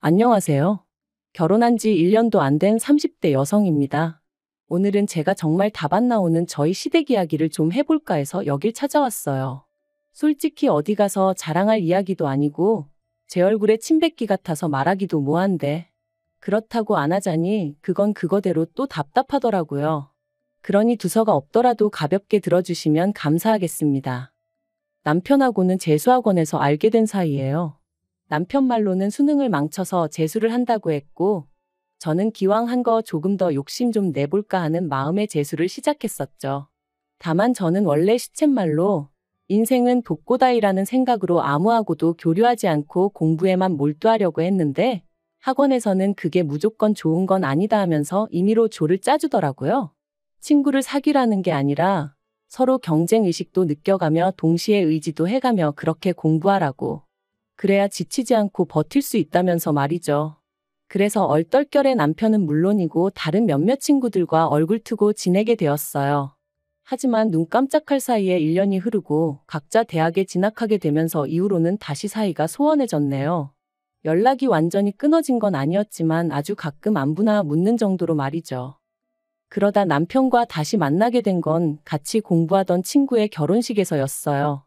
안녕하세요. 결혼한 지 1년도 안 된 30대 여성입니다. 오늘은 제가 정말 답 안 나오는 저희 시댁 이야기를 좀 해볼까 해서 여길 찾아왔어요. 솔직히 어디 가서 자랑할 이야기도 아니고 제 얼굴에 침 뱉기 같아서 말하기도 뭐한데 그렇다고 안 하자니 그건 그거대로 또 답답하더라고요. 그러니 두서가 없더라도 가볍게 들어주시면 감사하겠습니다. 남편하고는 재수학원에서 알게 된 사이예요. 남편 말로는 수능을 망쳐서 재수를 한다고 했고, 저는 기왕 한 거 조금 더 욕심 좀 내볼까 하는 마음에 재수를 시작했었죠. 다만 저는 원래 시쳇말로 인생은 독고다이라는 생각으로 아무하고도 교류하지 않고 공부에만 몰두하려고 했는데, 학원에서는 그게 무조건 좋은 건 아니다 하면서 임의로 조를 짜주더라고요. 친구를 사귀라는 게 아니라 서로 경쟁 의식도 느껴가며 동시에 의지도 해가며 그렇게 공부하라고. 그래야 지치지 않고 버틸 수 있다면서 말이죠. 그래서 얼떨결에 남편은 물론이고 다른 몇몇 친구들과 얼굴 트고 지내게 되었어요. 하지만 눈 깜짝할 사이에 1년이 흐르고 각자 대학에 진학하게 되면서 이후로는 다시 사이가 소원해졌네요. 연락이 완전히 끊어진 건 아니었지만 아주 가끔 안부나 묻는 정도로 말이죠. 그러다 남편과 다시 만나게 된 건 같이 공부하던 친구의 결혼식에서였어요.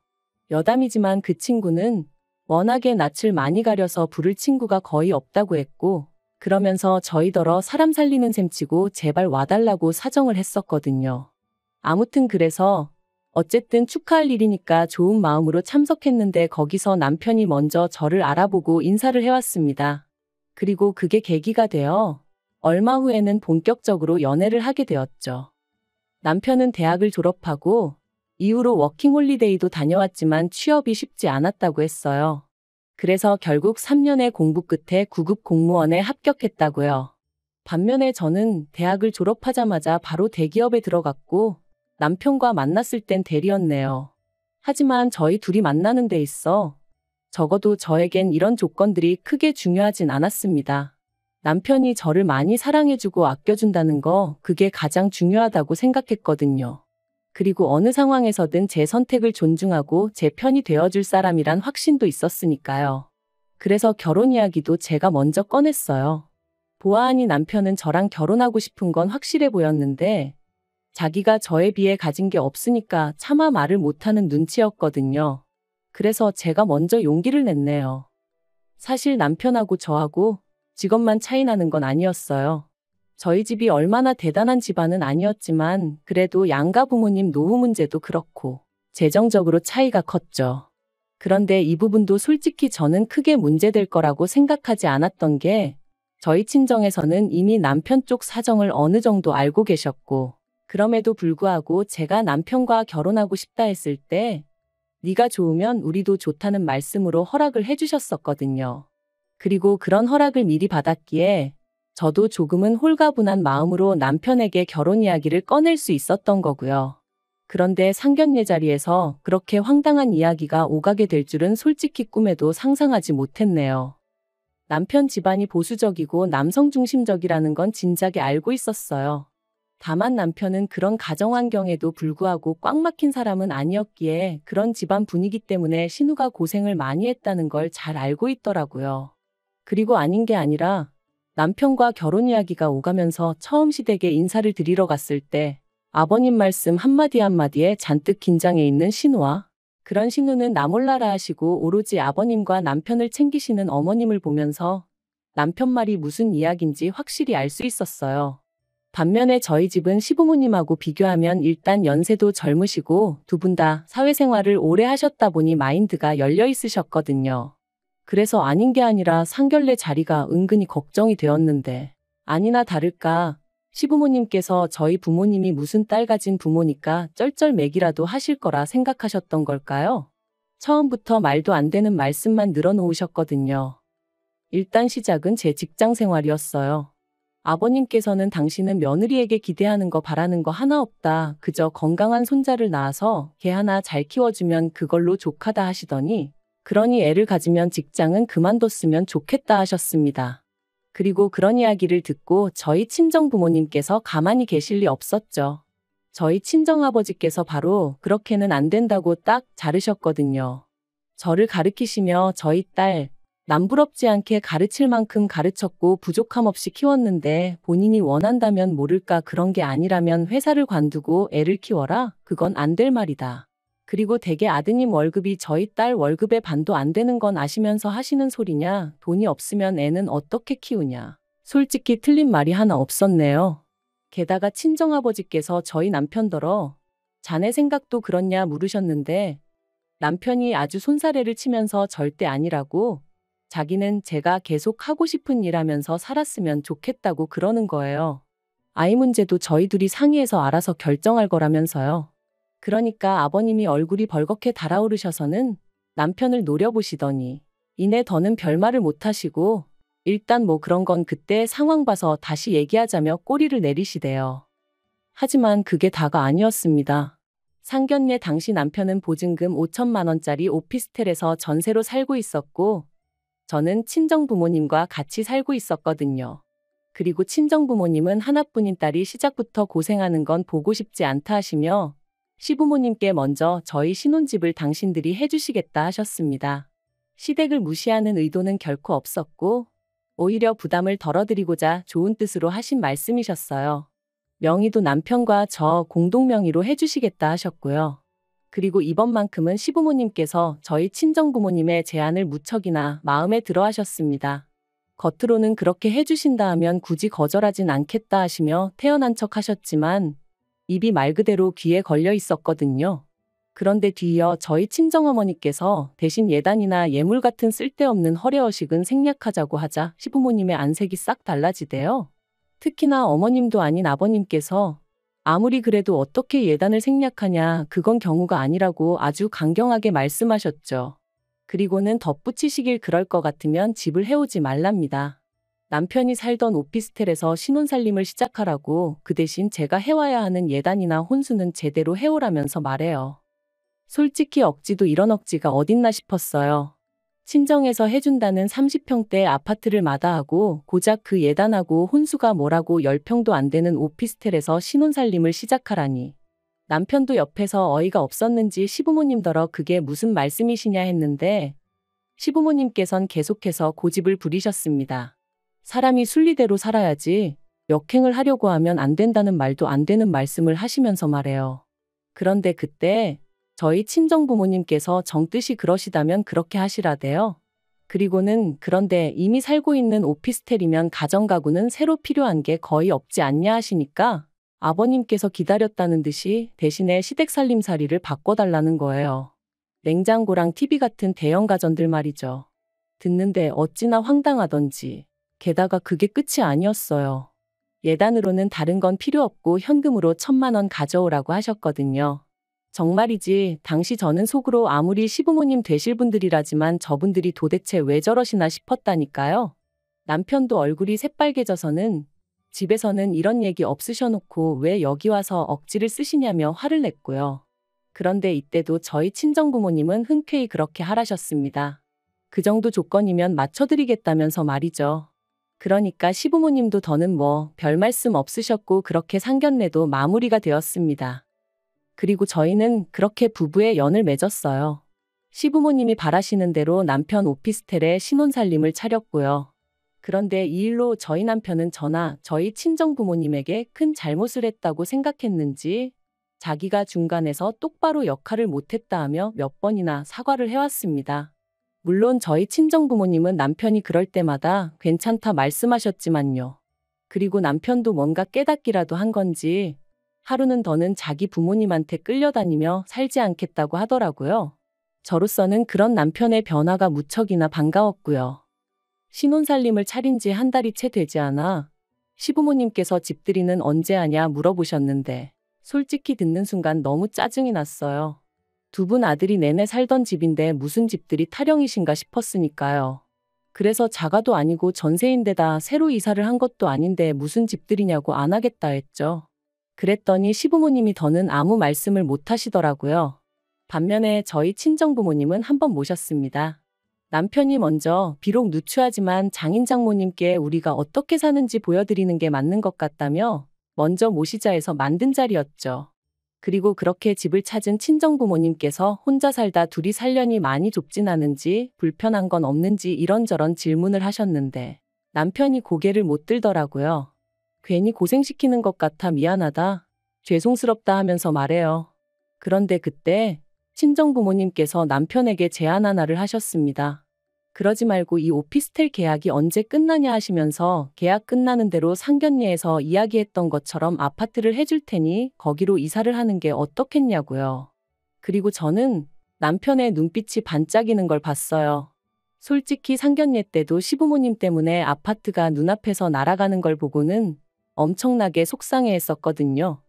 여담이지만 그 친구는 워낙에 낯을 많이 가려서 부를 친구가 거의 없다고 했고, 그러면서 저희더러 사람 살리는 셈치고 제발 와달라고 사정을 했었거든요. 아무튼 그래서 어쨌든 축하할 일이니까 좋은 마음으로 참석했는데 거기서 남편이 먼저 저를 알아보고 인사를 해왔습니다. 그리고 그게 계기가 되어 얼마 후에는 본격적으로 연애를 하게 되었죠. 남편은 대학을 졸업하고 이후로 워킹홀리데이도 다녀왔지만 취업이 쉽지 않았다고 했어요. 그래서 결국 3년의 공부 끝에 9급 공무원에 합격했다고요. 반면에 저는 대학을 졸업하자마자 바로 대기업에 들어갔고 남편과 만났을 땐 대리였네요. 하지만 저희 둘이 만나는 데 있어 적어도 저에겐 이런 조건들이 크게 중요하진 않았습니다. 남편이 저를 많이 사랑해주고 아껴준다는 거 그게 가장 중요하다고 생각했거든요. 그리고 어느 상황에서든 제 선택을 존중하고 제 편이 되어줄 사람이란 확신도 있었으니까요. 그래서 결혼 이야기도 제가 먼저 꺼냈어요. 보아하니 남편은 저랑 결혼하고 싶은 건 확실해 보였는데 자기가 저에 비해 가진 게 없으니까 차마 말을 못하는 눈치였거든요. 그래서 제가 먼저 용기를 냈네요. 사실 남편하고 저하고 직업만 차이 나는 건 아니었어요. 저희 집이 얼마나 대단한 집안은 아니었지만 그래도 양가 부모님 노후 문제도 그렇고 재정적으로 차이가 컸죠. 그런데 이 부분도 솔직히 저는 크게 문제될 거라고 생각하지 않았던 게 저희 친정에서는 이미 남편 쪽 사정을 어느 정도 알고 계셨고 그럼에도 불구하고 제가 남편과 결혼하고 싶다 했을 때 네가 좋으면 우리도 좋다는 말씀으로 허락을 해주셨었거든요. 그리고 그런 허락을 미리 받았기에 저도 조금은 홀가분한 마음으로 남편에게 결혼 이야기를 꺼낼 수 있었던 거고요. 그런데 상견례 자리에서 그렇게 황당한 이야기가 오가게 될 줄은 솔직히 꿈에도 상상하지 못했네요. 남편 집안이 보수적이고 남성 중심적이라는 건 진작에 알고 있었어요. 다만 남편은 그런 가정 환경에도 불구하고 꽉 막힌 사람은 아니었기에 그런 집안 분위기 때문에 신우가 고생을 많이 했다는 걸 잘 알고 있더라고요. 그리고 아닌 게 아니라 남편과 결혼 이야기가 오가면서 처음 시댁에 인사를 드리러 갔을 때 아버님 말씀 한마디 한마디에 잔뜩 긴장해 있는 신우와 그런 신우는 나 몰라라 하시고 오로지 아버님과 남편을 챙기시는 어머님을 보면서 남편 말이 무슨 이야기인지 확실히 알 수 있었어요. 반면에 저희 집은 시부모님하고 비교하면 일단 연세도 젊으시고 두 분 다 사회생활을 오래 하셨다 보니 마인드가 열려 있으셨거든요. 그래서 아닌 게 아니라 상견례 자리가 은근히 걱정이 되었는데 아니나 다를까 시부모님께서 저희 부모님이 무슨 딸 가진 부모니까 쩔쩔매기라도 하실 거라 생각하셨던 걸까요? 처음부터 말도 안 되는 말씀만 늘어놓으셨거든요. 일단 시작은 제 직장 생활이었어요. 아버님께서는 당신은 며느리에게 기대하는 거 바라는 거 하나 없다. 그저 건강한 손자를 낳아서 걔 하나 잘 키워주면 그걸로 족하다 하시더니 그러니 애를 가지면 직장은 그만뒀으면 좋겠다 하셨습니다. 그리고 그런 이야기를 듣고 저희 친정부모님께서 가만히 계실 리 없었죠. 저희 친정아버지께서 바로 그렇게는 안 된다고 딱 자르셨거든요. 저를 가르키시며 저희 딸, 남부럽지 않게 가르칠 만큼 가르쳤고 부족함 없이 키웠는데 본인이 원한다면 모를까 그런 게 아니라면 회사를 관두고 애를 키워라? 그건 안 될 말이다. 그리고 대개 아드님 월급이 저희 딸 월급의 반도 안 되는 건 아시면서 하시는 소리냐? 돈이 없으면 애는 어떻게 키우냐? 솔직히 틀린 말이 하나 없었네요. 게다가 친정아버지께서 저희 남편더러 자네 생각도 그렇냐 물으셨는데 남편이 아주 손사래를 치면서 절대 아니라고 자기는 제가 계속 하고 싶은 일 하면서 살았으면 좋겠다고 그러는 거예요. 아이 문제도 저희 둘이 상의해서 알아서 결정할 거라면서요. 그러니까 아버님이 얼굴이 벌겋게 달아오르셔서는 남편을 노려보시더니 이내 더는 별말을 못하시고 일단 뭐 그런 건 그때 상황 봐서 다시 얘기하자며 꼬리를 내리시대요. 하지만 그게 다가 아니었습니다. 상견례 당시 남편은 보증금 5천만 원짜리 오피스텔에서 전세로 살고 있었고 저는 친정부모님과 같이 살고 있었거든요. 그리고 친정부모님은 하나뿐인 딸이 시작부터 고생하는 건 보고 싶지 않다 하시며 시부모님께 먼저 저희 신혼집을 당신들이 해주시겠다 하셨습니다. 시댁을 무시하는 의도는 결코 없었고 오히려 부담을 덜어드리고자 좋은 뜻으로 하신 말씀이셨어요. 명의도 남편과 저 공동명의로 해주시겠다 하셨고요. 그리고 이번만큼은 시부모님께서 저희 친정부모님의 제안을 무척이나 마음에 들어 하셨습니다. 겉으로는 그렇게 해주신다 하면 굳이 거절하진 않겠다 하시며 태연한 척 하셨지만 입이 말 그대로 귀에 걸려 있었거든요. 그런데 뒤이어 저희 친정어머니께서 대신 예단이나 예물 같은 쓸데없는 허례허식은 생략하자고 하자 시부모님의 안색이 싹 달라지대요. 특히나 어머님도 아닌 아버님께서 아무리 그래도 어떻게 예단을 생략하냐, 그건 경우가 아니라고 아주 강경하게 말씀하셨죠. 그리고는 덧붙이시길 그럴 것 같으면 집을 해오지 말랍니다. 남편이 살던 오피스텔에서 신혼살림을 시작하라고 그 대신 제가 해와야 하는 예단이나 혼수는 제대로 해오라면서 말해요. 솔직히 억지도 이런 억지가 어딨나 싶었어요. 친정에서 해준다는 30평대 아파트를 마다하고 고작 그 예단하고 혼수가 뭐라고 10평도 안 되는 오피스텔에서 신혼살림을 시작하라니. 남편도 옆에서 어이가 없었는지 시부모님더러 그게 무슨 말씀이시냐 했는데 시부모님께선 계속해서 고집을 부리셨습니다. 사람이 순리대로 살아야지 역행을 하려고 하면 안 된다는 말도 안 되는 말씀을 하시면서 말해요. 그런데 그때 저희 친정부모님께서 정뜻이 그러시다면 그렇게 하시라대요. 그리고는 그런데 이미 살고 있는 오피스텔이면 가정가구는 새로 필요한 게 거의 없지 않냐 하시니까 아버님께서 기다렸다는 듯이 대신에 시댁살림살이를 바꿔달라는 거예요. 냉장고랑 TV 같은 대형 가전들 말이죠. 듣는데 어찌나 황당하던지. 게다가 그게 끝이 아니었어요. 예단으로는 다른 건 필요 없고 현금으로 1,000만 원 가져오라고 하셨거든요. 정말이지 당시 저는 속으로 아무리 시부모님 되실 분들이라지만 저분들이 도대체 왜 저러시나 싶었다니까요. 남편도 얼굴이 새빨개져서는 집에서는 이런 얘기 없으셔놓고 왜 여기 와서 억지를 쓰시냐며 화를 냈고요. 그런데 이때도 저희 친정부모님은 흔쾌히 그렇게 하라셨습니다. 그 정도 조건이면 맞춰드리겠다면서 말이죠. 그러니까 시부모님도 더는 뭐 별 말씀 없으셨고 그렇게 상견례도 마무리가 되었습니다. 그리고 저희는 그렇게 부부의 연을 맺었어요. 시부모님이 바라시는 대로 남편 오피스텔에 신혼살림을 차렸고요. 그런데 이 일로 저희 남편은 저나 저희 친정부모님에게 큰 잘못을 했다고 생각했는지 자기가 중간에서 똑바로 역할을 못했다 하며 몇 번이나 사과를 해왔습니다. 물론 저희 친정부모님은 남편이 그럴 때마다 괜찮다 말씀하셨지만요. 그리고 남편도 뭔가 깨닫기라도 한 건지 하루는 더는 자기 부모님한테 끌려다니며 살지 않겠다고 하더라고요. 저로서는 그런 남편의 변화가 무척이나 반가웠고요. 신혼살림을 차린 지 한 달이 채 되지 않아 시부모님께서 집들이는 언제 하냐 물어보셨는데 솔직히 듣는 순간 너무 짜증이 났어요. 두 분 아들이 내내 살던 집인데 무슨 집들이 타령이신가 싶었으니까요. 그래서 자가도 아니고 전세인데다 새로 이사를 한 것도 아닌데 무슨 집들이냐고 안 하겠다 했죠. 그랬더니 시부모님이 더는 아무 말씀을 못 하시더라고요. 반면에 저희 친정부모님은 한번 모셨습니다. 남편이 먼저 비록 누추하지만 장인장모님께 우리가 어떻게 사는지 보여드리는 게 맞는 것 같다며 먼저 모시자 해서 만든 자리였죠. 그리고 그렇게 집을 찾은 친정부모님께서 혼자 살다 둘이 살려니 많이 좁진 않은지 불편한 건 없는지 이런저런 질문을 하셨는데 남편이 고개를 못 들더라고요. 괜히 고생시키는 것 같아 미안하다, 죄송스럽다 하면서 말해요. 그런데 그때 친정부모님께서 남편에게 제안 하나를 하셨습니다. 그러지 말고 이 오피스텔 계약이 언제 끝나냐 하시면서 계약 끝나는 대로 상견례에서 이야기했던 것처럼 아파트를 해줄 테니 거기로 이사를 하는 게 어떻겠냐고요. 그리고 저는 남편의 눈빛이 반짝이는 걸 봤어요. 솔직히 상견례 때도 시부모님 때문에 아파트가 눈앞에서 날아가는 걸 보고는 엄청나게 속상해했었거든요.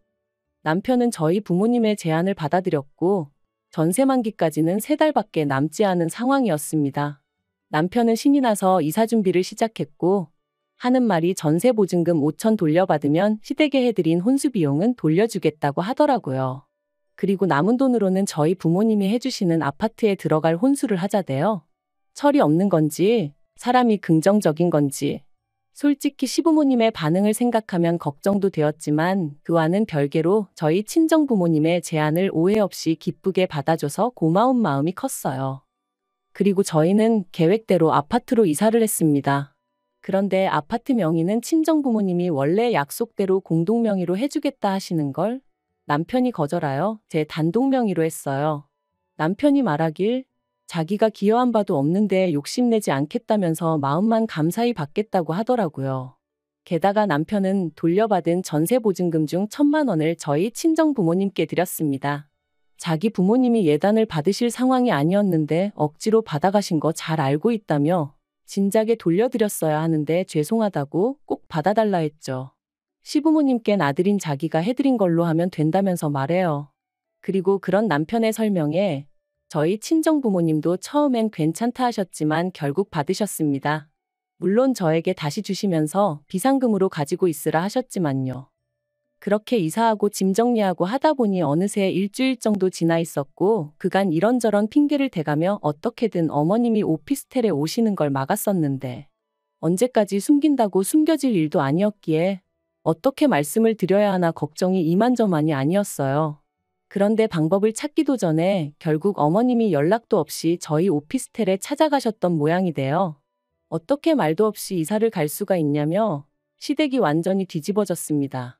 남편은 저희 부모님의 제안을 받아들였고 전세 만기까지는 3달밖에 남지 않은 상황이었습니다. 남편은 신이 나서 이사 준비를 시작했고 하는 말이 전세 보증금 5천 돌려받으면 시댁에 해드린 혼수 비용은 돌려주겠다고 하더라고요. 그리고 남은 돈으로는 저희 부모님이 해주시는 아파트에 들어갈 혼수를 하자대요. 철이 없는 건지 사람이 긍정적인 건지 솔직히 시부모님의 반응을 생각하면 걱정도 되었지만 그와는 별개로 저희 친정부모님의 제안을 오해 없이 기쁘게 받아줘서 고마운 마음이 컸어요. 그리고 저희는 계획대로 아파트로 이사를 했습니다. 그런데 아파트 명의는 친정부모님이 원래 약속대로 공동명의로 해주겠다 하시는 걸 남편이 거절하여 제 단독명의로 했어요. 남편이 말하길 자기가 기여한 바도 없는데 욕심내지 않겠다면서 마음만 감사히 받겠다고 하더라고요. 게다가 남편은 돌려받은 전세 보증금 중 1,000만 원을 저희 친정부모님께 드렸습니다. 자기 부모님이 예단을 받으실 상황이 아니었는데 억지로 받아가신 거 잘 알고 있다며 진작에 돌려드렸어야 하는데 죄송하다고 꼭 받아달라 했죠. 시부모님께는 아들인 자기가 해드린 걸로 하면 된다면서 말해요. 그리고 그런 남편의 설명에 저희 친정부모님도 처음엔 괜찮다 하셨지만 결국 받으셨습니다. 물론 저에게 다시 주시면서 비상금으로 가지고 있으라 하셨지만요. 그렇게 이사하고 짐 정리하고 하다 보니 어느새 일주일 정도 지나 있었고 그간 이런저런 핑계를 대가며 어떻게든 어머님이 오피스텔에 오시는 걸 막았었는데 언제까지 숨긴다고 숨겨질 일도 아니었기에 어떻게 말씀을 드려야 하나 걱정이 이만저만이 아니었어요. 그런데 방법을 찾기도 전에 결국 어머님이 연락도 없이 저희 오피스텔에 찾아가셨던 모양이 돼요. 어떻게 말도 없이 이사를 갈 수가 있냐며 시댁이 완전히 뒤집어졌습니다.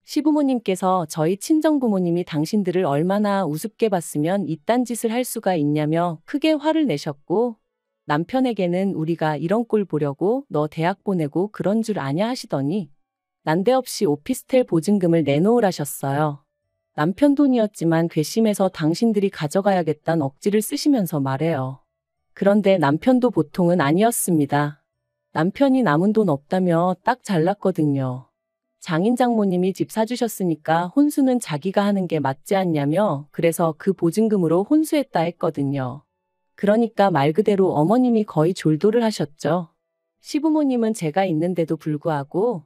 시부모님께서 저희 친정부모님이 당신들을 얼마나 우습게 봤으면 이딴 짓을 할 수가 있냐며 크게 화를 내셨고 남편에게는 우리가 이런 꼴 보려고 너 대학 보내고 그런 줄 아냐 하시더니 난데없이 오피스텔 보증금을 내놓으라셨어요. 남편 돈이었지만 괘씸해서 당신들이 가져가야겠다는 억지를 쓰시면서 말해요. 그런데 남편도 보통은 아니었습니다. 남편이 남은 돈 없다며 딱 잘났거든요. 장인 장모님이 집 사주셨으니까 혼수는 자기가 하는 게 맞지 않냐며 그래서 그 보증금으로 혼수했다 했거든요. 그러니까 말 그대로 어머님이 거의 졸도를 하셨죠. 시부모님은 제가 있는데도 불구하고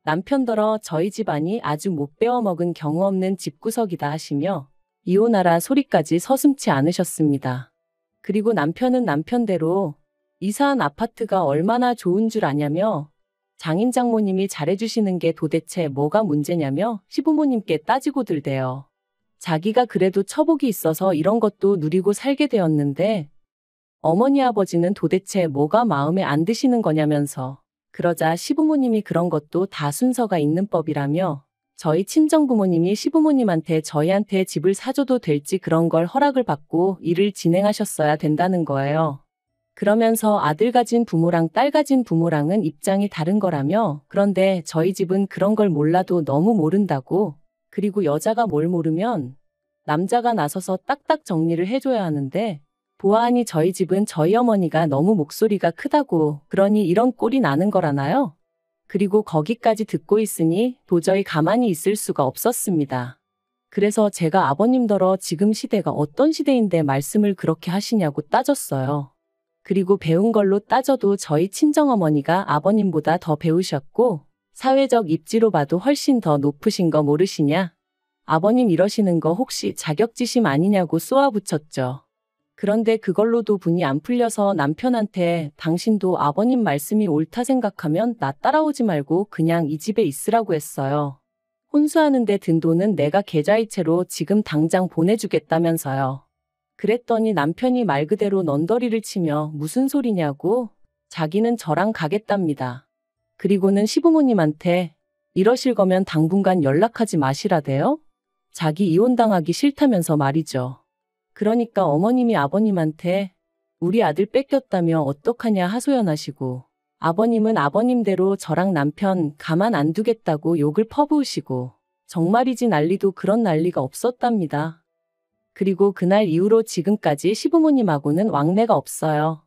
남편더러 저희 집안이 아주 못 배워먹은 경우 없는 집구석이다 하시며 이혼하라 소리까지 서슴지 않으셨습니다. 그리고 남편은 남편대로 이사한 아파트가 얼마나 좋은 줄 아냐며 장인 장모님이 잘해주시는 게 도대체 뭐가 문제냐며 시부모님께 따지고 들대요. 자기가 그래도 처복이 있어서 이런 것도 누리고 살게 되었는데 어머니 아버지는 도대체 뭐가 마음에 안 드시는 거냐면서 그러자 시부모님이 그런 것도 다 순서가 있는 법이라며 저희 친정부모님이 시부모님한테 저희한테 집을 사줘도 될지 그런 걸 허락을 받고 일을 진행하셨어야 된다는 거예요. 그러면서 아들 가진 부모랑 딸 가진 부모랑은 입장이 다른 거라며 그런데 저희 집은 그런 걸 몰라도 너무 모른다고 그리고 여자가 뭘 모르면 남자가 나서서 딱딱 정리를 해줘야 하는데 보아하니 저희 집은 저희 어머니가 너무 목소리가 크다고 그러니 이런 꼴이 나는 거라나요? 그리고 거기까지 듣고 있으니 도저히 가만히 있을 수가 없었습니다. 그래서 제가 아버님더러 지금 시대가 어떤 시대인데 말씀을 그렇게 하시냐고 따졌어요. 그리고 배운 걸로 따져도 저희 친정어머니가 아버님보다 더 배우셨고 사회적 입지로 봐도 훨씬 더 높으신 거 모르시냐? 아버님 이러시는 거 혹시 자격지심 아니냐고 쏘아붙였죠. 그런데 그걸로도 분이 안 풀려서 남편한테 당신도 아버님 말씀이 옳다 생각하면 나 따라오지 말고 그냥 이 집에 있으라고 했어요. 혼수하는데 든 돈은 내가 계좌이체로 지금 당장 보내주겠다면서요. 그랬더니 남편이 말 그대로 넌더리를 치며 무슨 소리냐고 자기는 저랑 가겠답니다. 그리고는 시부모님한테 이러실 거면 당분간 연락하지 마시라대요? 자기 이혼당하기 싫다면서 말이죠. 그러니까 어머님이 아버님한테 우리 아들 뺏겼다며 어떡하냐 하소연하시고 아버님은 아버님대로 저랑 남편 가만 안 두겠다고 욕을 퍼부으시고 정말이지 난리도 그런 난리가 없었답니다. 그리고 그날 이후로 지금까지 시부모님하고는 왕래가 없어요.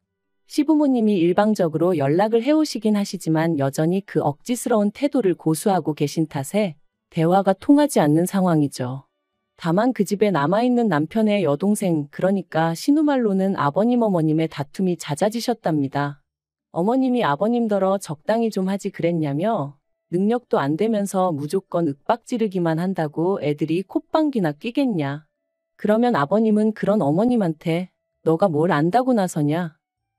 시부모님이 일방적으로 연락을 해오시긴 하시지만 여전히 그 억지스러운 태도를 고수하고 계신 탓에 대화가 통하지 않는 상황이죠. 다만 그 집에 남아있는 남편의 여동생, 그러니까 신우말로는 아버님 어머님의 다툼이 잦아지셨답니다. 어머님이 아버님더러 적당히 좀 하지 그랬냐며 능력도 안 되면서 무조건 윽박지르기만 한다고 애들이 콧방귀나 끼겠냐. 그러면 아버님은 그런 어머님한테 너가 뭘 안다고 나서냐.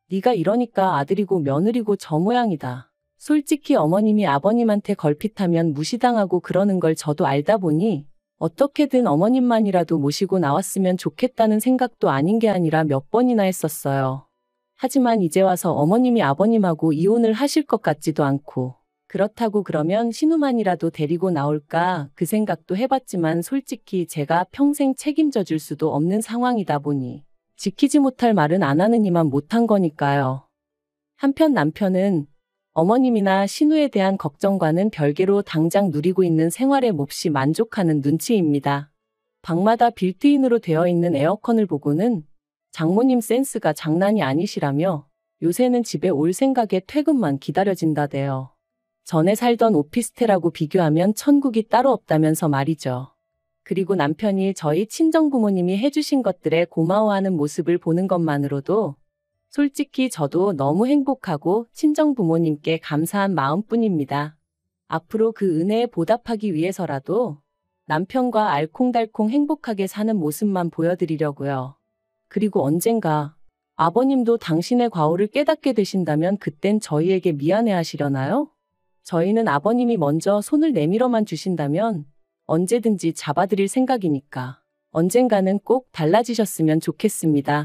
네가 이러니까 아들이고 며느리고 저 모양이다. 솔직히 어머님이 아버님한테 걸핏하면 무시당하고 그러는 걸 저도 알다 보니 어떻게든 어머님만이라도 모시고 나왔으면 좋겠다는 생각도 아닌 게 아니라 몇 번이나 했었어요. 하지만 이제 와서 어머님이 아버님하고 이혼을 하실 것 같지도 않고 그렇다고 그러면 신우만이라도 데리고 나올까 그 생각도 해봤지만 솔직히 제가 평생 책임져 줄 수도 없는 상황이다 보니 지키지 못할 말은 안 하느니만 못한 거니까요. 한편 남편은 어머님이나 신우에 대한 걱정과는 별개로 당장 누리고 있는 생활에 몹시 만족하는 눈치입니다. 방마다 빌트인으로 되어 있는 에어컨을 보고는 장모님 센스가 장난이 아니시라며 요새는 집에 올 생각에 퇴근만 기다려진다대요. 전에 살던 오피스텔하고 비교하면 천국이 따로 없다면서 말이죠. 그리고 남편이 저희 친정부모님이 해주신 것들에 고마워하는 모습을 보는 것만으로도 솔직히 저도 너무 행복하고 친정부모님께 감사한 마음뿐입니다. 앞으로 그 은혜에 보답하기 위해서라도 남편과 알콩달콩 행복하게 사는 모습만 보여드리려고요. 그리고 언젠가 아버님도 당신의 과오를 깨닫게 되신다면 그땐 저희에게 미안해하시려나요? 저희는 아버님이 먼저 손을 내밀어만 주신다면 언제든지 잡아드릴 생각이니까 언젠가는 꼭 달라지셨으면 좋겠습니다.